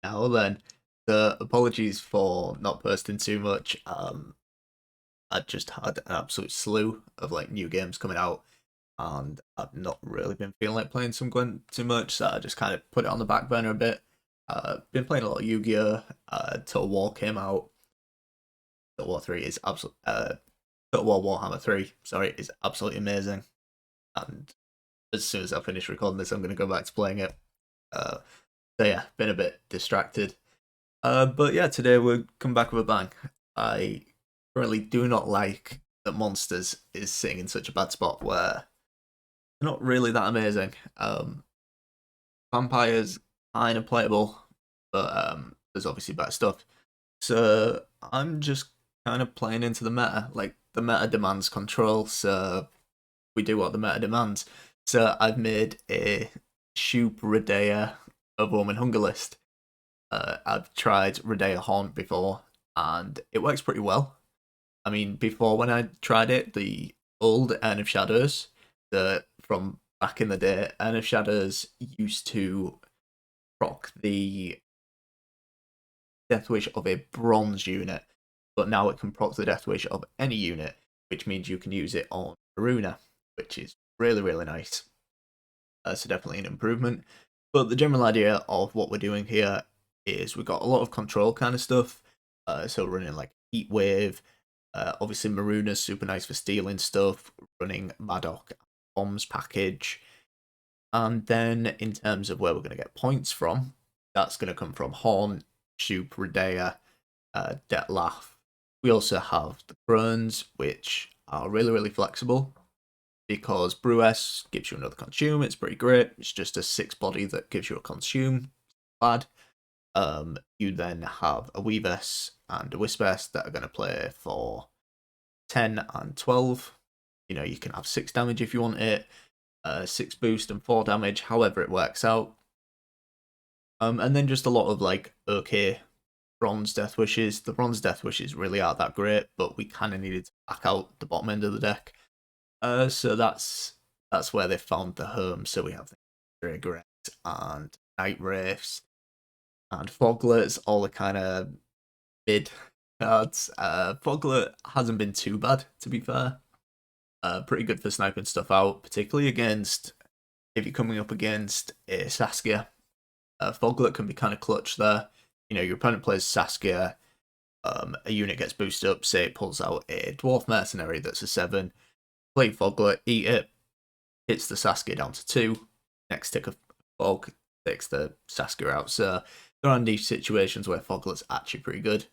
now then. The apologies for not posting too much. I just had an absolute slew of like new games coming out, and I've not really been feeling like playing some Gwent too much, so I just kind of put it on the back burner a bit. Been playing a lot of Yu-Gi-Oh! Total War came out. Total War 3 is absolutely Total War Warhammer 3, sorry, is absolutely amazing. And as soon as I finish recording this, I'm going to go back to playing it. So yeah, been a bit distracted. But yeah, today we'll come back with a bang. I really do not like that Monsters is sitting in such a bad spot where they're not really that amazing. Vampires kind of playable, but there's obviously better stuff. So I'm just kind of playing into the meta. Like the meta demands control, so we do what the meta demands. So I've made a SHUPE Redea Overwhelming Hunger list. I've tried Redea Haunt before, and it works pretty well. I mean, before when I tried it, the old Urn of Shadows, from back in the day, Urn of Shadows used to proc the Death Wish of a bronze unit, but now it can proc the Death Wish of any unit, which means you can use it on Aruna, which is really, really nice. So definitely an improvement. But the general idea of what we're doing here is we've got a lot of control kind of stuff. So running like Heat Wave, obviously Maruna's super nice for stealing stuff, running Madoc bombs package. And then in terms of where we're going to get points from, that's going to come from Horn, SHUPE, Redea, Detlaf. We also have the Crones, which are really, really flexible because Brew-S gives you another consume. It's pretty great. It's just a 6 body that gives you a consume. Bad. You then have a Weave-S and a Wisp-S that are going to play for 10 and 12. You know, you can have 6 damage if you want it, 6 boost and 4 damage, however it works out. And then just a lot of like okay bronze Death Wishes. The bronze Death Wishes really aren't that great, but we kind of needed to back out the bottom end of the deck. So that's where they found the home. So we have the Regret and Night Wraiths and Foglets, all the kind of mid cards. Foglet hasn't been too bad, to be fair. Pretty good for sniping stuff out, particularly against if you're coming up against a Saskia. Foglet can be kind of clutch there. You know, your opponent plays Saskia, a unit gets boosted up, say it pulls out a Dwarf Mercenary that's a 7, play Foglet, eat it, hits the Saskia down to 2, next tick of Fog takes the Saskia out. So there are niche situations where Foglet's actually pretty good.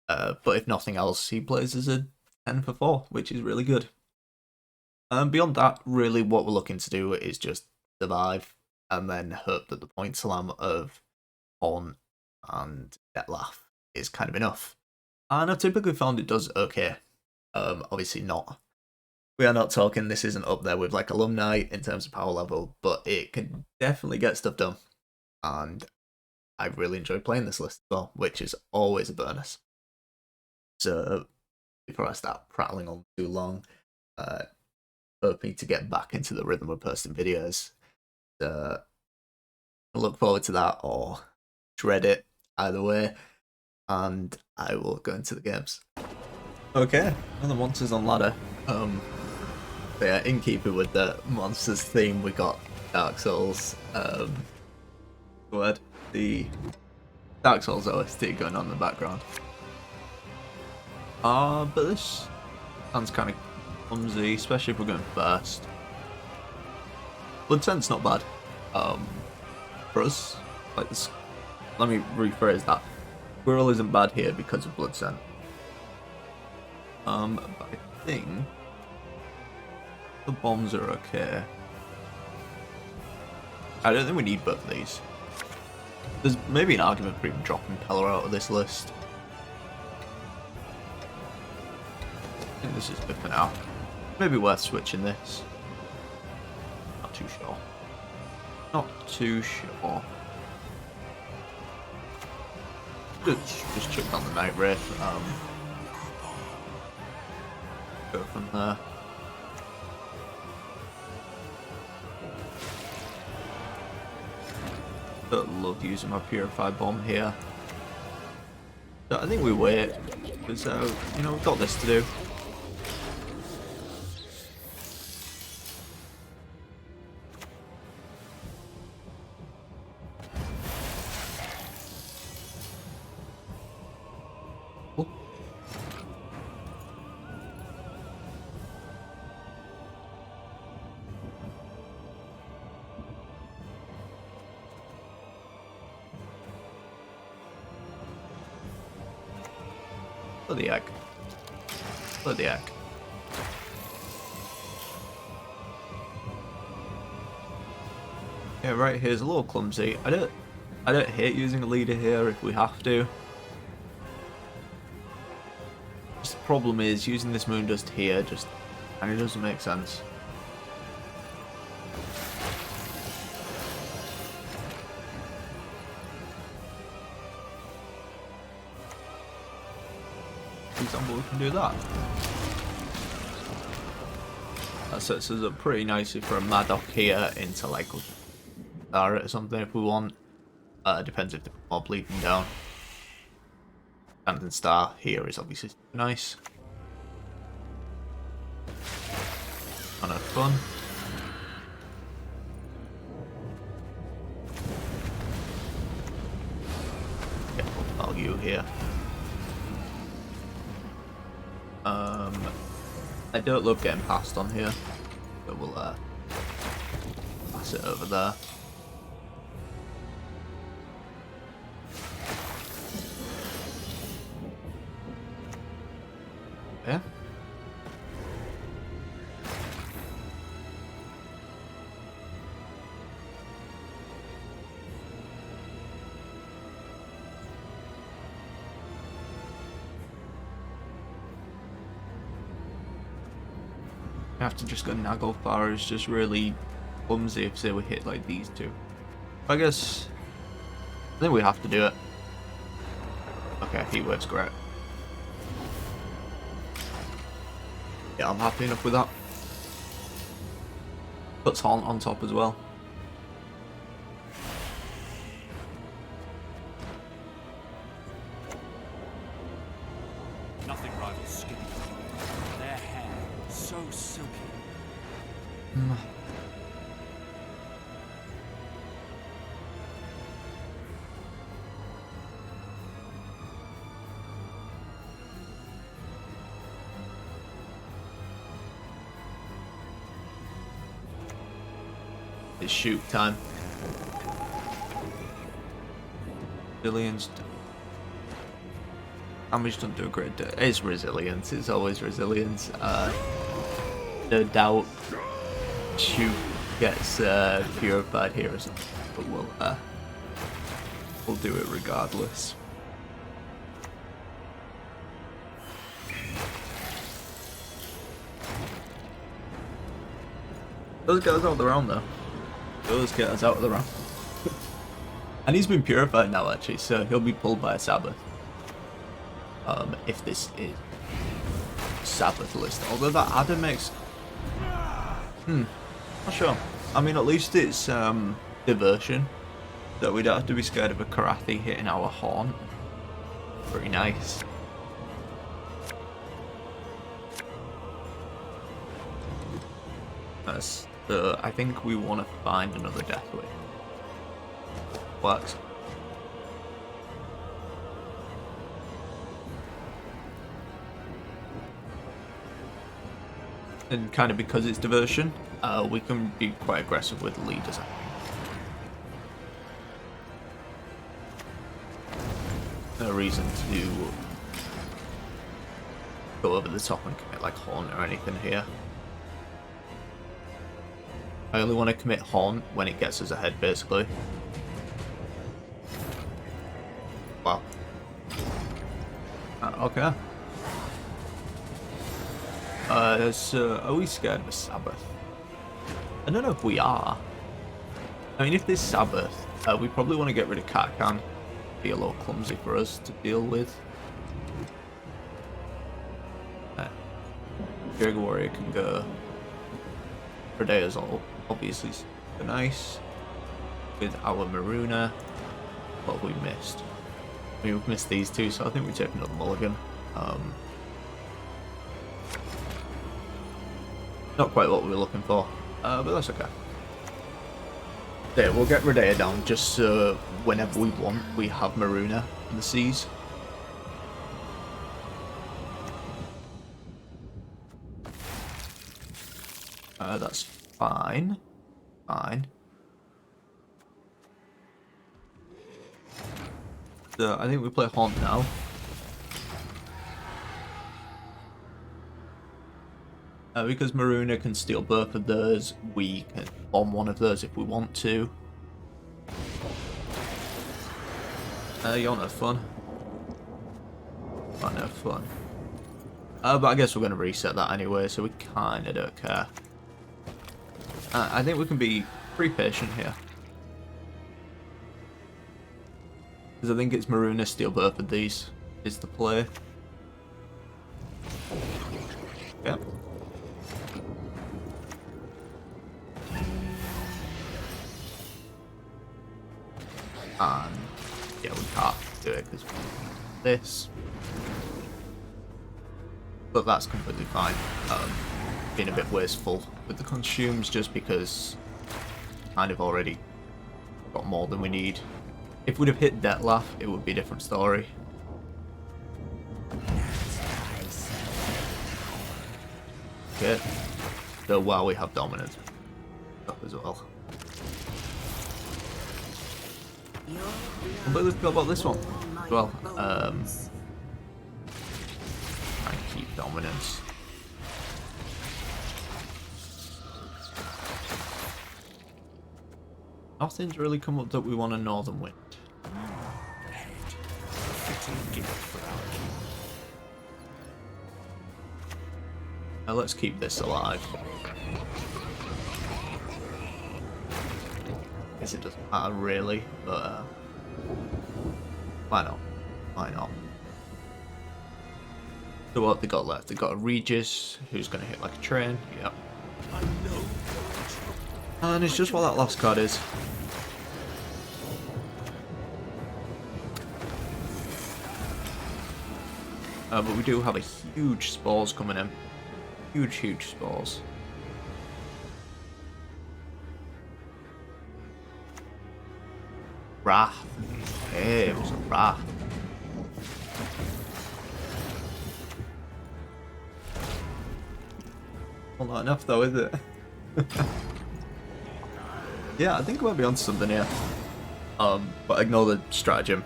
But if nothing else, he plays as a 10 for 4, which is really good. Beyond that, really what we're looking to do is just survive and then hope that the point slam of Horn and Detlaf is kind of enough. And I've typically found it does okay. Obviously not. We are not talking, this isn't up there with like Alumni in terms of power level, but it can definitely get stuff done. And I really enjoy playing this list as well, which is always a bonus. So before I start prattling on too long, hoping to get back into the rhythm of posting videos. So I look forward to that or dread it, either way. And I will go into the games. Okay, and the monsters on ladder. Yeah, in keeping with the monsters theme, we got Dark Souls. The Dark Souls OST going on in the background. But this sounds kind of clumsy, especially if we're going first. Bloodscent's not bad. For us, like this. Let me rephrase that. Squirrel isn't bad here because of Bloodscent. But I think the bombs are okay. I don't think we need both of these. There's maybe an argument for even dropping Pelor out of this list. I think this is good for now. Maybe worth switching this. Not too sure. Not too sure. Just chuck on the Night Wraith. Go from there. Don't love using my Purify Bomb here. So I think we wait, because, you know, we've got this to do. Oh. Bloody heck. Bloody heck. Yeah, right here's a little clumsy. I don't hate using a leader here if we have to. Just the problem is using this moon dust here just kind of doesn't make sense. For example, we can do that. That sets us up pretty nicely for a Madoc here into like Zara or something if we want. Depends if the mob leaping down. Standing Star here is obviously nice. Kind of fun. Get full value here. I don't love getting passed on here, but we'll pass it over there. Yeah. I have to just go Naglfar is just really clumsy if say we hit like these two. I guess I think we have to do it. Okay, Heat Wave's great. Yeah, I'm happy enough with that. Puts Haunt on top as well. Nothing rivals skin. Their hair so silky. It's SHUPE time. Resilience. Damage don't do a great deal. It's resilience. It's always resilience. No doubt SHUPE gets purified here or something, but we'll do it regardless. Those guys out of the round though. Those get us out of the round. And he's been purified now actually, so he'll be pulled by a Sabbath. If this is Sabbath list. Although that adder makes not sure. I mean at least it's diversion. So we don't have to be scared of a Karathi hitting our horn. Pretty nice. I think we want to find another Deathwing. Works. And kind of because it's diversion, we can be quite aggressive with leaders. No reason to go over the top and commit like Haunt or anything here. I only want to commit Haunt when it gets us ahead, basically. Wow. Okay. So, are we scared of a Sabbath? I don't know if we are. I mean, if there's Sabbath, we probably want to get rid of Katkan. Be a little clumsy for us to deal with. Jaeger Warrior can go. Predator's all obviously super nice. with our Maruna. What have we missed? We've missed these two, so I think we take another mulligan. Not quite what we were looking for, but that's okay. There, we'll get Redea down just so whenever we want, we have Maruna in the seas. That's fine. Fine. So I think we play Haunt now. Because Maruna can steal both of those, we can bomb one of those if we want to. You're no fun. You're no fun. But I guess we're going to reset that anyway, so we kind of don't care. I think we can be pretty patient here. Because I think it's Maruna steal both of these is the play. Yeah. And yeah, we can't do it because this. But that's completely fine. Being a bit wasteful with the consumes just because kind of already got more than we need. If we'd have hit Dettlaff, it would be a different story. Okay. So while we have dominance up as well. Completely forgot about this one as well. Try and keep dominance. Nothing's really come up that we want a Northern Wind. Now let's keep this alive. Guess it doesn't matter really, but why not? Why not? So what have they got left? They got a Regis who's going to hit like a train. Yep. And it's just what that last card is. But we do have a huge spores coming in. Huge spores. Wrath. Hey, it was a Wrath. Well, not enough though, is it? Yeah, I think we might be onto something here. But ignore the stratagem.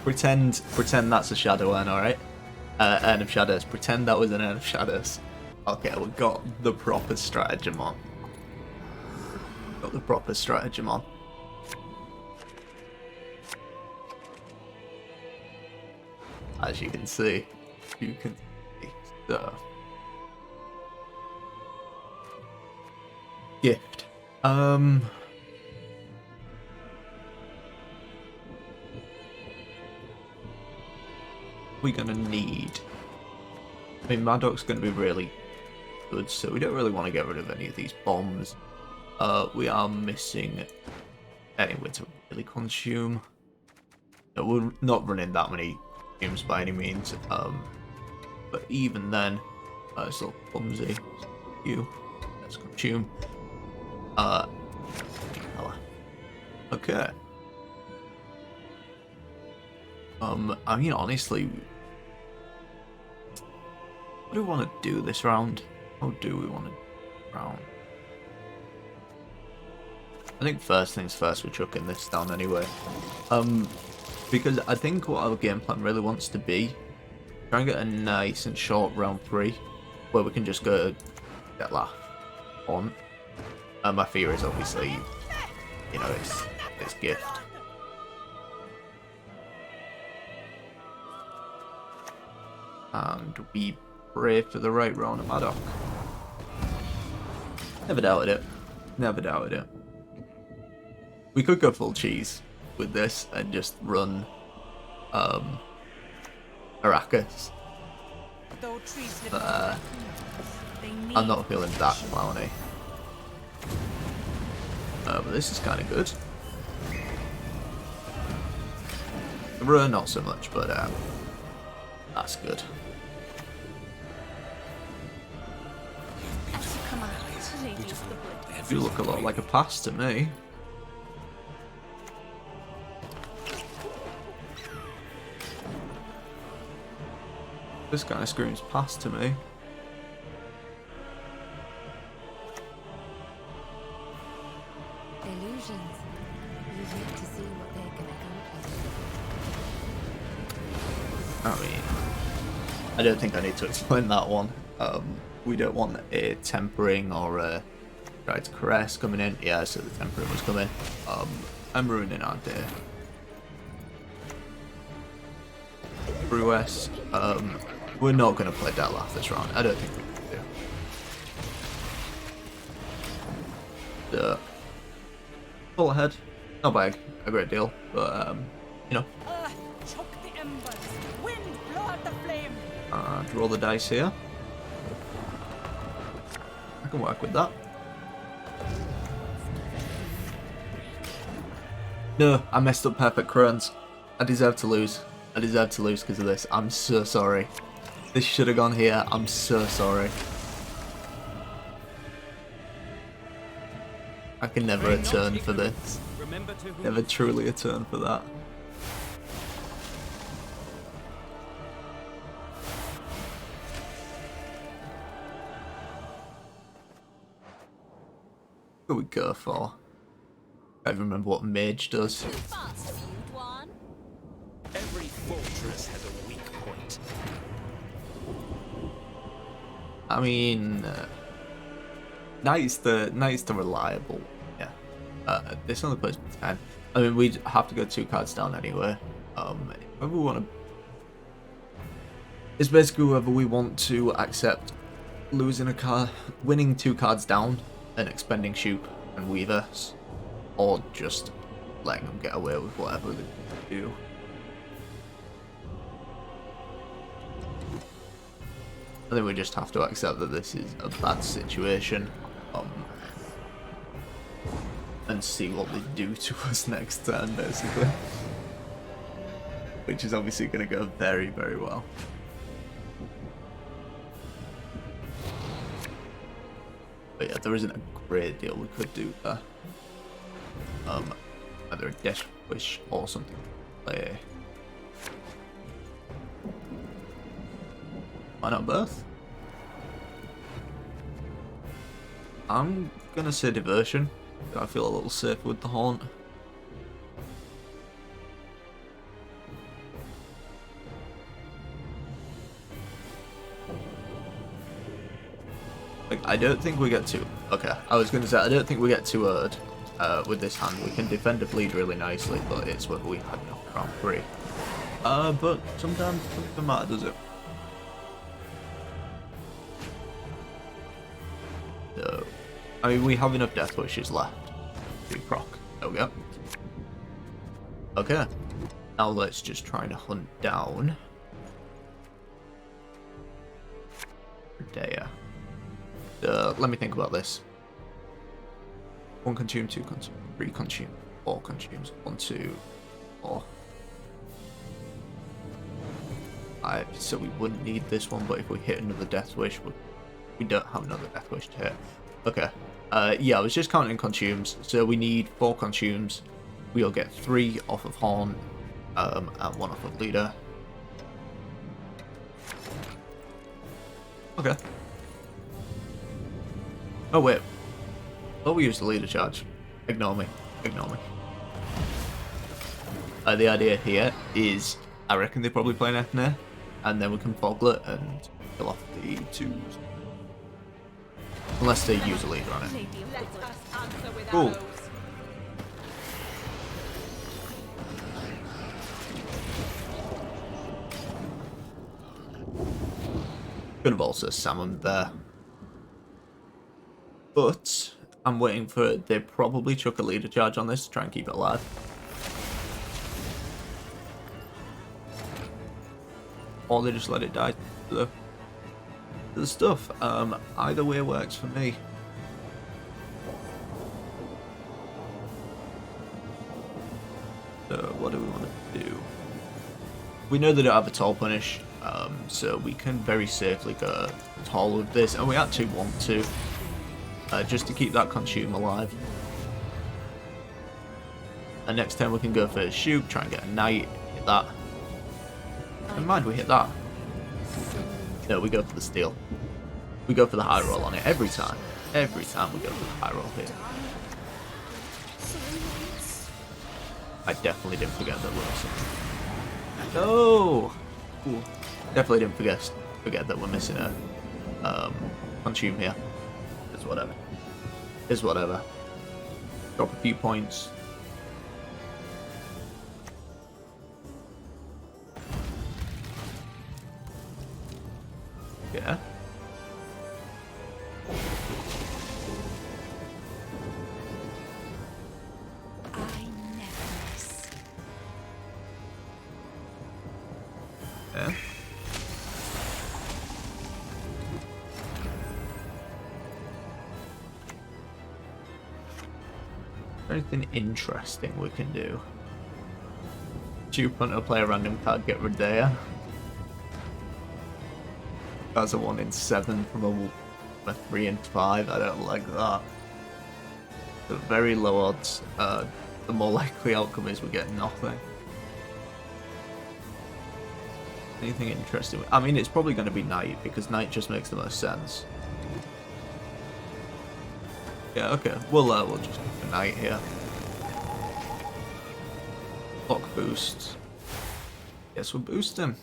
Pretend that's a Shadow Urn, alright? Urn of Shadows. Pretend that was an Urn of Shadows. Okay, we got the proper stratagem on. Got the proper stratagem on. As you can see. So. Gift. We're gonna need. I mean, Madoc's gonna be really good, so we don't really want to get rid of any of these bombs. We are missing anyway to really consume. No, we're not running that many consumes by any means. But even then, it's a little clumsy. Let's consume. Okay. I mean, honestly, what do we want to do this round? How do we want to do this round? I think first things first, we're chucking this down anyway. Because I think what our game plan really wants to be, try and get a nice and short round 3, where we can just go Dettlaff on. My fear is obviously, you know, it's gift. And we pray for the right round of Madoc. Never doubted it. Never doubted it. We could go full cheese with this and just run Arrakis. But I'm not feeling that clowny. But this is kind of good. Run not so much, but that's good. You look a lot like a pass to me. This kind of screams pass to me. Illusions. You've yet to see what they can accomplish. I mean, I don't think I need to explain that one. We don't want a tempering or a try to caress coming in. Yeah, so the tempering was coming. I'm ruining our day. Brewess, we're not going to play Deathlaugh this round. I don't think we can do. Full ahead, not by a great deal, but you know. Choke the embers. Wind, blow out the flame. Roll the dice here. I can work with that. No, I messed up perfect crowns. I deserve to lose. I deserve to lose because of this. I'm so sorry. This should have gone here. I'm so sorry. I can never atone for this. Never truly atone for that. What do we go for? I don't remember what mage does. Every fortress has a weak point. I mean, knight's the reliable. Yeah. This only plays 10. I mean, we'd have to go 2 cards down anyway. If we want to, it's basically whether we want to accept losing a card, winning 2 cards down, and expending SHUPE and Weavers, or just letting them get away with whatever they do. I think we just have to accept that this is a bad situation, and see what they do to us next turn, basically. Which is obviously going to go very, very well. But yeah, there isn't a great deal we could do there. Either a Death Wish or something to play. Why not both? I'm gonna say Diversion. I feel a little safer with the Haunt. Like, I don't think we get too... Okay, I was gonna say, I don't think we get too hurt with this hand. We can defend a bleed really nicely, but it's whether we had enough round 3. But sometimes it doesn't matter, does it? So, I mean, we have enough Death Wishes left to proc. There we go. Okay, now let's just try to hunt down Dea. Let me think about this. 1 consume, 2 consume, 3 consume, 4 consumes, 1, 2, 4. 5. So we wouldn't need this one, but if we hit another Death Wish, we don't have another Death Wish to hit. Okay. Yeah, I was just counting consumes. So we need 4 consumes. We'll get 3 off of Horn, and 1 off of Leader. Okay. Oh wait. Oh, we used the Leader charge. Ignore me. Ignore me. The idea here is, I reckon they probably play an Ethne, and then we can Foglet and kill off the 2s. Unless they use a Leader on it. Cool. Could have also summoned there. But I'm waiting for... They probably chuck a Leader charge on this to try and keep it alive. Or they just let it die to the stuff. Either way works for me. So what do we want to do? we know they don't have a tall punish, so we can very safely go tall with this, and we actually want to, just to keep that consume alive. And next turn we can go for SHUPE, try and get a knight, hit that. Never mind, we hit that. No, we go for the steal. We go for the high roll on it every time. Every time we go for the high roll here. I definitely didn't forget that we're missing. No! Ooh. Definitely didn't forget that we're missing a consume here. It's whatever. It's whatever. Drop a few points. Yeah. I never miss. Yeah. Anything interesting we can do? SHUPE Hunter, play a random card, get rid there. That's a 1 in 7 from a 3 in 5. I don't like that. The very low odds. The more likely outcome is we get nothing. Anything interesting? I mean, it's probably going to be Knight, because Knight just makes the most sense. Yeah, okay. We'll just go for Knight here. Block boost. Yes, we'll boost him.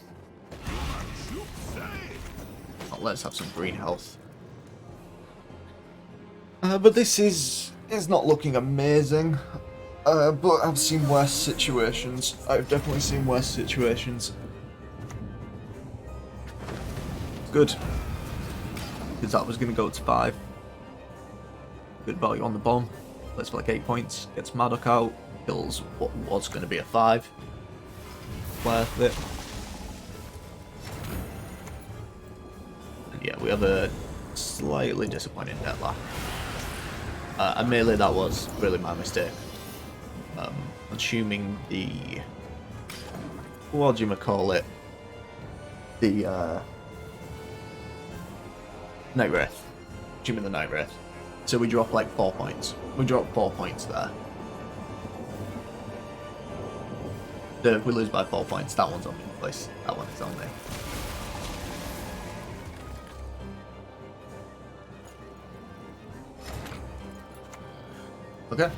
Let's have some green health. But this is not looking amazing. But I've seen worse situations. I've definitely seen worse situations. Good. Because that was going to go to 5. Good value on the bomb. Let's for like 8 points. Gets Maddock out. Kills what was going to be a 5. Worth it. Yeah, we have a slightly disappointing deadlock. Admittedly, that was really my mistake. Assuming the... what do you call it? The, Night Wraith. Assuming the Night Wraith. So we drop like 4 points. We drop 4 points there. So if we lose by 4 points, that one's on me, please. That one is on me. Okay,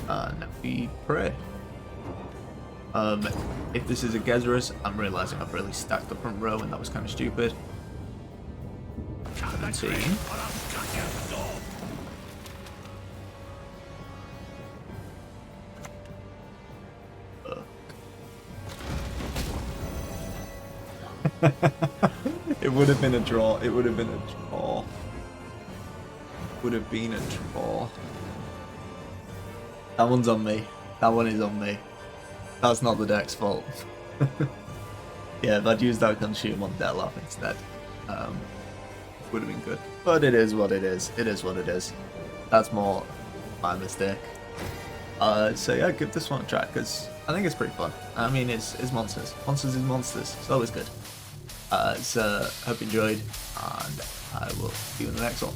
now we pray. If this is a Gezerus, I'm realizing I've really stacked the front row and that was kind of stupid. 17. It would have been a draw. It would have been a draw. Would have been a draw. That one's on me. That one is on me. That's not the deck's fault. Yeah, if I'd used that consume on Detlef instead, would have been good. But it is what it is. It is what it is. That's more my mistake. So yeah, give this one a try, because I think it's pretty fun. I mean, it's monsters. Monsters is monsters. It's always good. So, hope you enjoyed, and I will see you in the next one.